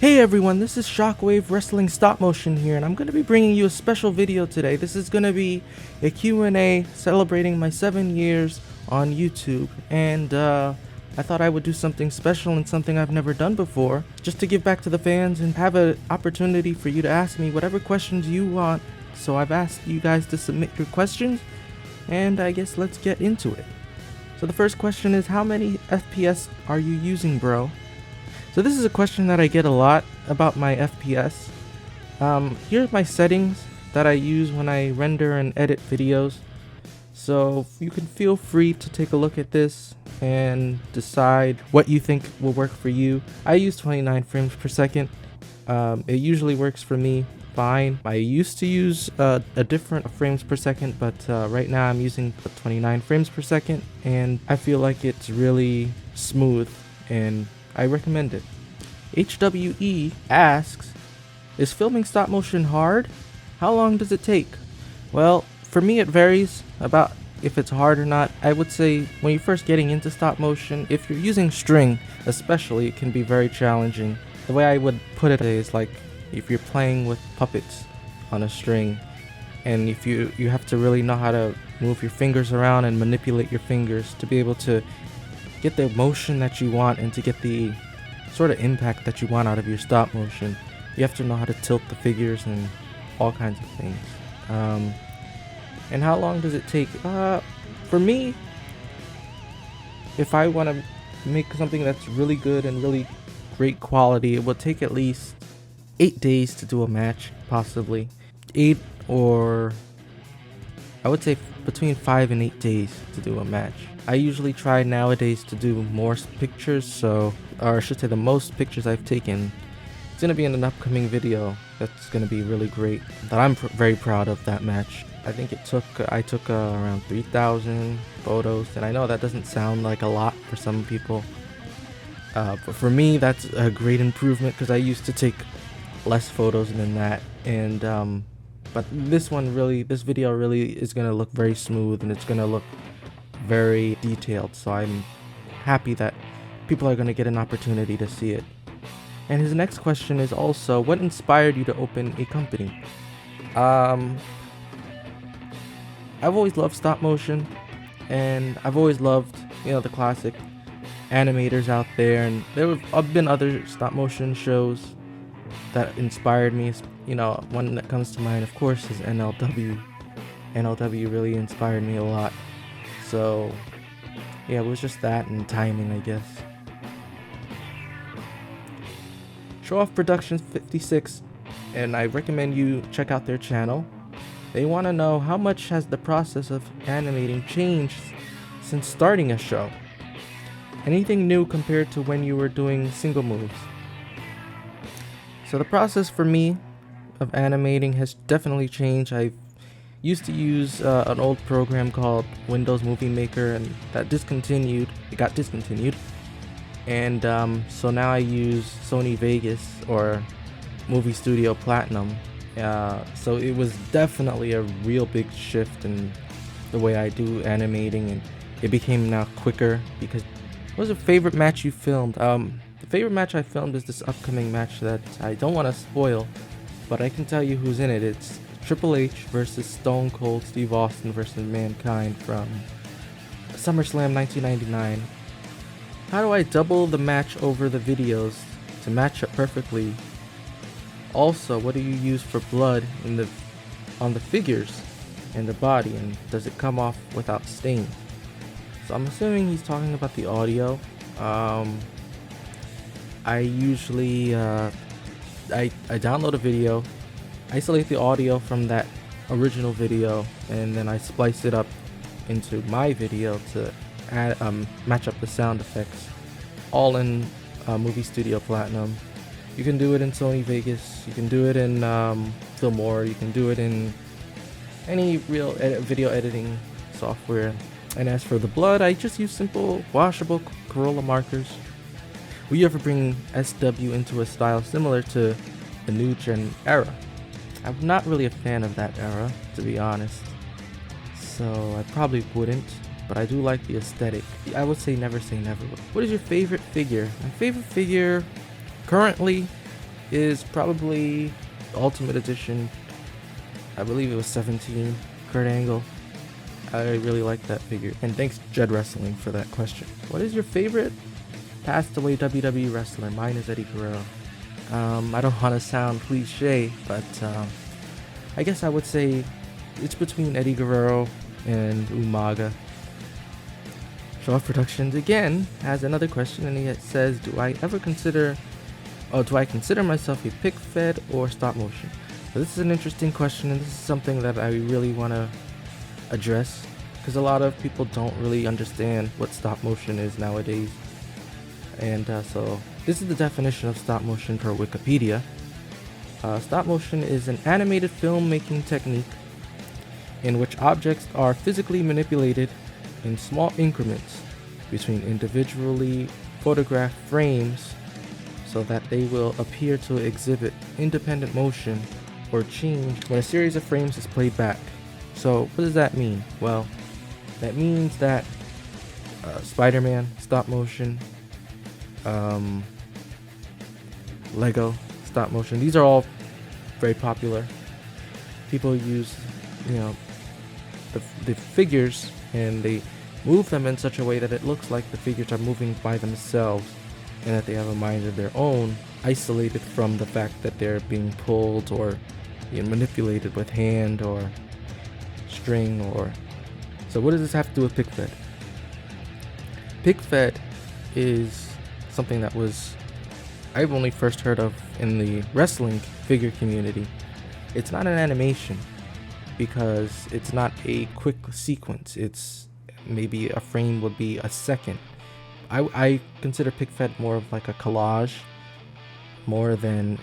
Hey everyone, this is Shockwave Wrestling Stop Motion here, and I'm going to be bringing you a special video today. This is going to be a Q&A celebrating my 7 years on YouTube, and I thought I would do something special and something I've never done before, just to give back to the fans and have an opportunity for you to ask me whatever questions you want. So I've asked you guys to submit your questions, and I guess let's get into it. So the first question is, how many FPS are you using, bro? So this is a question that I get a lot about my FPS. Here's my settings that I use when I render and edit videos. So you can feel free to take a look at this and decide what you think will work for you. I use 29 frames per second. It usually works for me fine. I used to use a different frames per second, but right now I'm using 29 frames per second, and I feel like it's really smooth and I recommend it. HWE asks, is filming stop motion hard? How long does it take? Well, for me it varies about if it's hard or not. I would say when you're first getting into stop motion, if you're using string especially, it can be very challenging. The way I would put it is like if you're playing with puppets on a string, and if you have to really know how to move your fingers around and manipulate your fingers to be able to get the motion that you want and to get the sort of impact that you want out of your stop motion. You have to know how to tilt the figures and all kinds of things. And how long does it take? For me, if I want to make something that's really good and really great quality, it will take at least 8 days to do a match, possibly 8, or I would say between 5 and 8 days to do a match. I usually try nowadays to do more pictures, or I should say the most pictures I've taken. It's going to be in an upcoming video that's going to be really great, that I'm very proud of that match. I think I took around 3,000 photos, and I know that doesn't sound like a lot for some people. But for me, that's a great improvement because I used to take less photos than that, and but this video really is going to look very smooth, and it's going to look very detailed, so I'm happy that people are going to get an opportunity to see it. And his next question is also, what inspired you to open a company? I've always loved stop motion, and I've always loved, the classic animators out there, and there have been other stop motion shows that inspired me. One that comes to mind, of course, is NLW. NLW really inspired me a lot. So, yeah, it was just that and timing, I guess. Show Off Productions 56, and I recommend you check out their channel. They want to know, how much has the process of animating changed since starting a show? Anything new compared to when you were doing single moves? So the process for me of animating has definitely changed. I used to use an old program called Windows Movie Maker, and that got discontinued, and so now I use Sony Vegas or Movie Studio Platinum. So it was definitely a real big shift in the way I do animating, and it became now quicker. Because what was your favorite match you filmed? The favorite match I filmed is this upcoming match that I don't want to spoil, but I can tell you who's in it. It's Triple H versus Stone Cold Steve Austin versus Mankind from SummerSlam 1999. How do I double the match over the videos to match up perfectly? Also, what do you use for blood on the figures and the body, and does it come off without stain? So I'm assuming he's talking about the audio. I usually I download a video, isolate the audio from that original video, and then I splice it up into my video to match up the sound effects, all in Movie Studio Platinum. You can do it in Sony Vegas, you can do it in Filmora, you can do it in any real video editing software. And as for the blood, I just use simple washable Corolla markers. Will you ever bring SW into a style similar to the new gen era? I'm not really a fan of that era, to be honest, so I probably wouldn't, but I do like the aesthetic. I would say never say never. What is your favorite figure? My favorite figure currently is probably Ultimate Edition. I believe it was 17, Kurt Angle. I really like that figure. And thanks Jed Wrestling for that question. What is your favorite passed away WWE wrestler? Mine is Eddie Guerrero. I don't want to sound cliche, but I guess I would say it's between Eddie Guerrero and Umaga. Shaw Productions again has another question, and he says, do I consider myself a Pic Fed or stop motion? So this is an interesting question, and this is something that I really want to address, because a lot of people don't really understand what stop motion is nowadays. And so this is the definition of stop motion per Wikipedia. Stop motion is an animated filmmaking technique in which objects are physically manipulated in small increments between individually photographed frames so that they will appear to exhibit independent motion or change when a series of frames is played back. So what does that mean? Well, that means that Spider-Man, stop motion, Lego, stop motion, these are all very popular. People use, the figures, and they move them in such a way that it looks like the figures are moving by themselves and that they have a mind of their own, isolated from the fact that they're being pulled or manipulated with hand or string. Or so what does this have to do with Pic Fed? Pic Fed is something that I've only first heard of in the wrestling figure community. It's not an animation because it's not a quick sequence. It's maybe a frame would be a second. I consider Pic Fed more of like a collage more than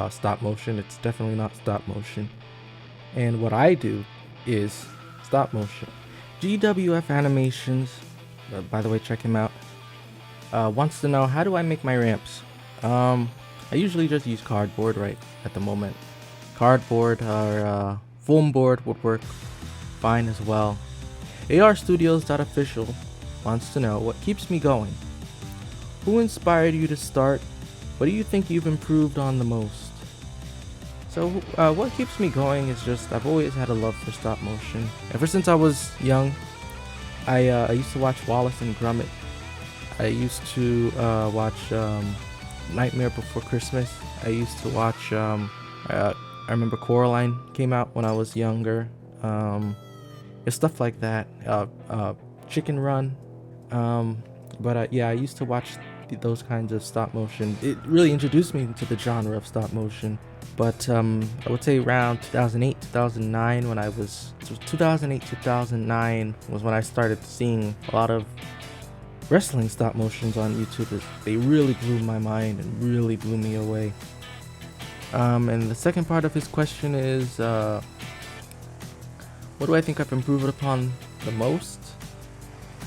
stop motion. It's definitely not stop motion. And what I do is stop motion. GWF Animations, by the way, check him out, wants to know, how do I make my ramps? I usually just use cardboard right at the moment. Cardboard or foam board would work fine as well. ARstudios.official wants to know, what keeps me going? Who inspired you to start? What do you think you've improved on the most? So what keeps me going is just, I've always had a love for stop motion. Ever since I was young, I used to watch Wallace and Gromit. I used to watch Nightmare Before Christmas. I used to watch, I remember Coraline came out when I was younger. Stuff like that. Chicken Run. Yeah, I used to watch those kinds of stop motion. It really introduced me to the genre of stop motion. But I would say around 2008, 2009, 2009 was when I started seeing a lot of wrestling stop motions on YouTube. They really blew my mind and really blew me away. And the second part of his question is, what do I think I've improved upon the most?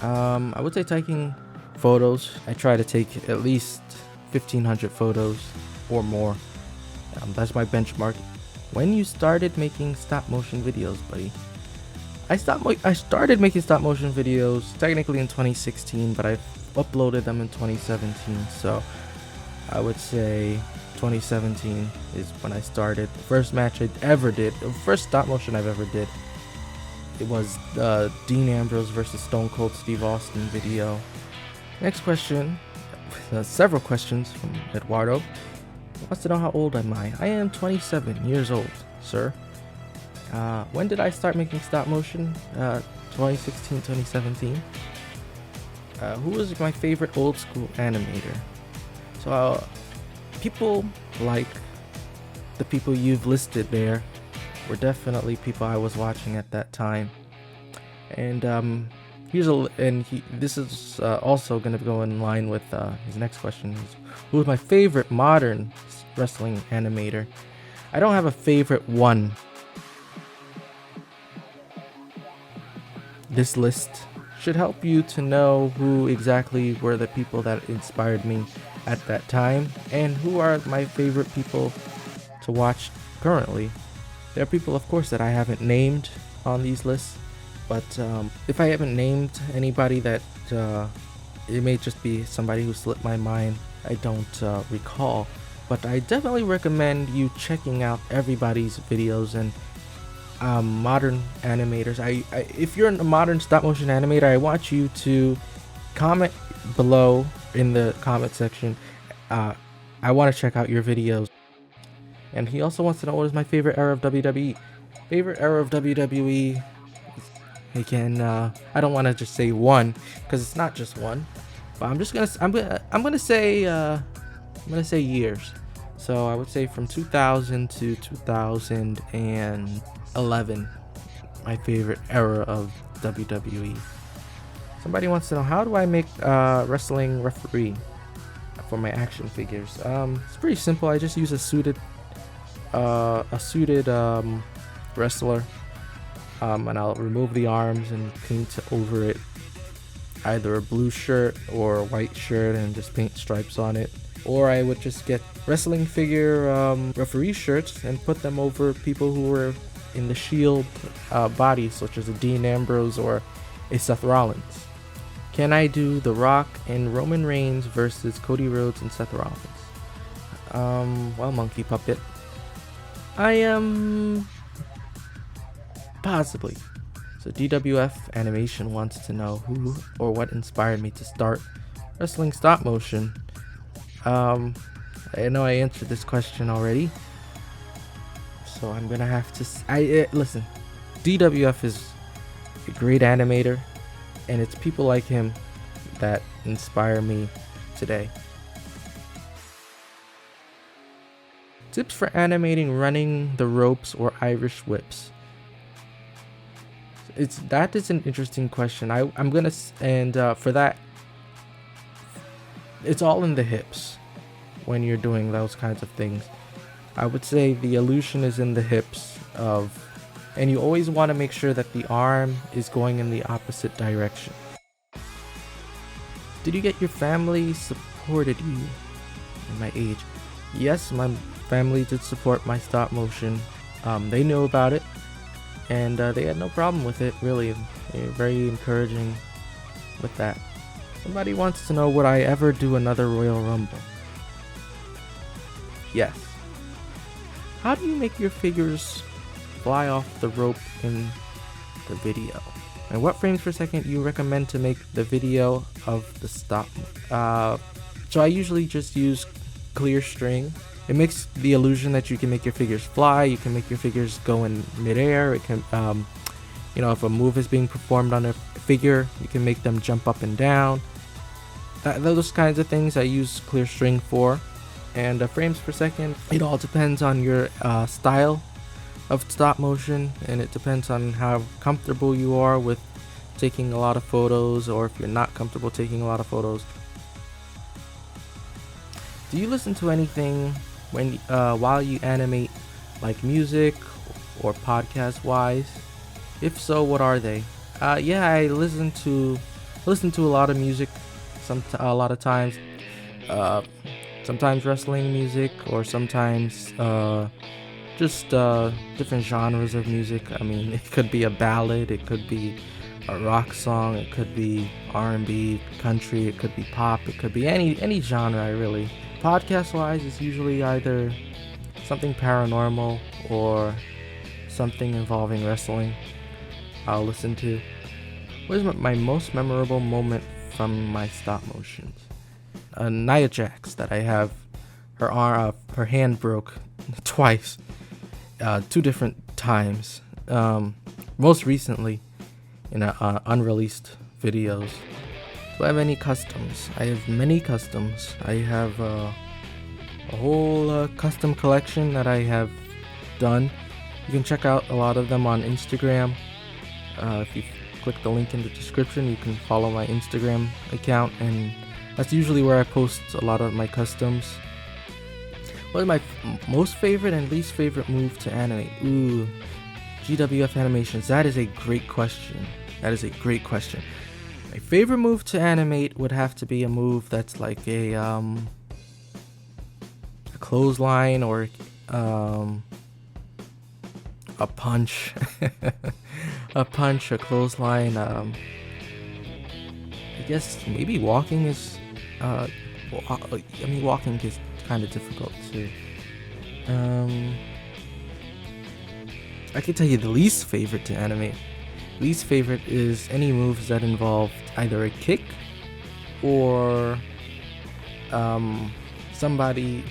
I would say taking photos. I try to take at least 1,500 photos or more. That's my benchmark. When you started making stop motion videos, buddy? I started making stop motion videos technically in 2016, but I uploaded them in 2017. So I would say 2017 is when I started. The first match I ever did, the first stop motion I've ever did, it was Dean Ambrose versus Stone Cold Steve Austin video. Next question, several questions from Eduardo. He wants to know, how old am I? I am 27 years old, sir. When did I start making stop motion? 2016, 2017. Who was my favorite old school animator? So people like the people you've listed there were definitely people I was watching at that time. And this is also going to go in line with his next question. Who is my favorite modern wrestling animator? I don't have a favorite one. This list should help you to know who exactly were the people that inspired me at that time and who are my favorite people to watch currently. There are people, of course, that I haven't named on these lists, but if I haven't named anybody, that it may just be somebody who slipped my mind. I don't recall. but I definitely recommend you checking out everybody's videos and modern animators. If you're a modern stop motion animator, I want you to comment below in the comment section. I want to check out your videos. And he also wants to know what is my favorite era of WWE. Favorite era of WWE. Again, I don't want to just say one because it's not just one. But I'm gonna say years. So I would say from 2000 to 2011, my favorite era of WWE. Somebody wants to know, how do I make wrestling referee for my action figures? It's pretty simple. I just use a suited wrestler, and I'll remove the arms and paint over it either a blue shirt or a white shirt and just paint stripes on it. Or I would just get wrestling figure referee shirts and put them over people who were in the Shield bodies, such as a Dean Ambrose or a Seth Rollins. Can I do The Rock and Roman Reigns versus Cody Rhodes and Seth Rollins? Well, Monkey Puppet, I am possibly. So DWF Animation wants to know who or what inspired me to start wrestling stop motion. I know I answered this question already, so I'm gonna have to listen. DWF is a great animator, and it's people like him that inspire me today. Tips for animating running the ropes or Irish whips. That is an interesting question. I'm gonna for that, it's all in the hips when you're doing those kinds of things. I would say the illusion is in the hips and you always want to make sure that the arm is going in the opposite direction. Did you get your family supported you in my age? Yes, my family did support my stop motion. They knew about it, and they had no problem with it, really. They were very encouraging with that. Somebody wants to know, would I ever do another Royal Rumble? Yes. How do you make your figures fly off the rope in the video? And what frames per second you recommend to make the video of the stop? So I usually just use clear string. It makes the illusion that you can make your figures fly. You can make your figures go in midair. It can, if a move is being performed on a figure, you can make them jump up and down. Those kinds of things I use clear string for. And frames per second, it all depends on your style of stop motion, and it depends on how comfortable you are with taking a lot of photos, or if you're not comfortable taking a lot of photos. Do you listen to anything while you animate, like music or podcast wise? If so, what are they? Yeah, I listen to a lot of music. A lot of times, sometimes wrestling music, or sometimes just different genres of music. I mean, it could be a ballad, it could be a rock song, it could be R&B, country, it could be pop, it could be any genre, really. Podcast wise, it's usually either something paranormal or something involving wrestling I'll listen to. What is my most memorable moment from my stop motions? Nia Jax, that I have her hand broke twice, 2 different times, most recently in unreleased videos. Do I have any customs? I have many customs. I have a whole custom collection that I have done. You can check out a lot of them on Instagram. If you click the link in the description, you can follow my Instagram account, and that's usually where I post a lot of my customs. What is my most favorite and least favorite move to animate? Ooh, GWF animations. That is a great question. My favorite move to animate would have to be a move that's like a clothesline, or a punch. A clothesline. I guess maybe walking is walking kind of difficult too. I can tell you the least favorite to animate. Least favorite is any moves that involve either a kick or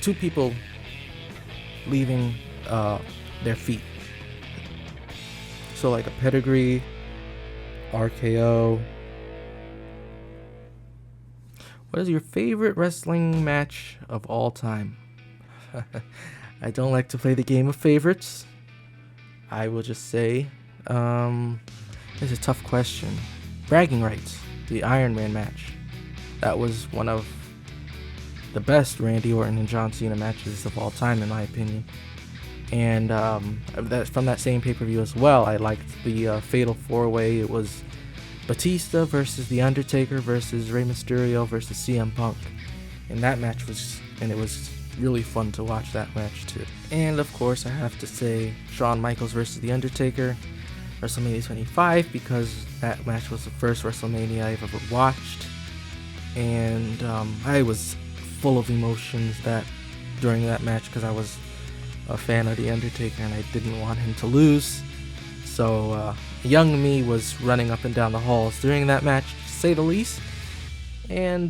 two people leaving their feet. So like a pedigree, RKO. What is your favorite wrestling match of all time? I don't like to play the game of favorites. I will just say, it's a tough question. Bragging rights, the Iron Man match. That was one of the best Randy Orton and John Cena matches of all time, in my opinion. And that from that same pay-per-view as well, I liked the Fatal 4-Way. It was Batista versus The Undertaker versus Rey Mysterio versus CM Punk. And that match was really fun to watch that match too. And of course I have to say Shawn Michaels versus The Undertaker, WrestleMania 25, because that match was the first WrestleMania I've ever watched. And I was full of emotions during that match because I was a fan of The Undertaker and I didn't want him to lose. So young me was running up and down the halls during that match, to say the least. And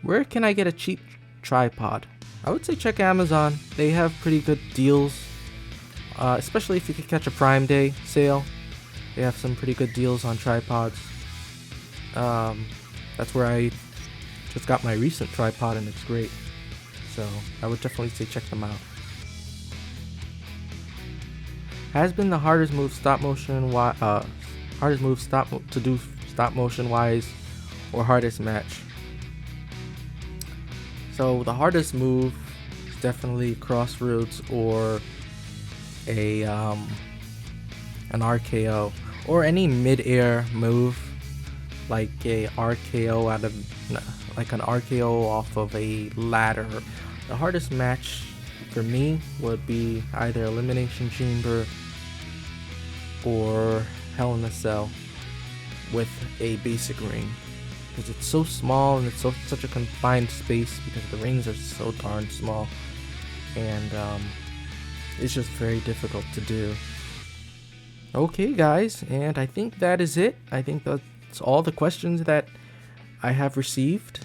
where can I get a cheap tripod? I would say check Amazon. They have pretty good deals, especially if you could catch a Prime Day sale. They have some pretty good deals on tripods. That's where I just got my recent tripod and it's great. So I would definitely say check them out. Has been the hardest move stop motion wise, or hardest match? So the hardest move is definitely crossroads or an RKO or any mid-air move like an RKO off of a ladder. The hardest match for me would be either Elimination Chamber or Hell in a Cell with a basic ring, because it's so small and it's such a confined space because the rings are so darn small, and it's just very difficult to do. Okay guys, and I think that is it. I think that's all the questions that I have received.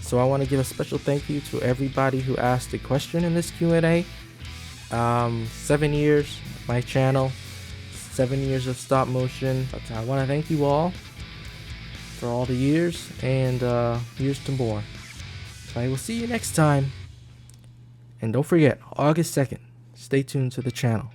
So I want to give a special thank you to everybody who asked a question in this Q&A. 7 years, my channel, 7 years of stop motion. But I want to thank you all for all the years and years to more. So I will see you next time. And don't forget, August 2nd, stay tuned to the channel.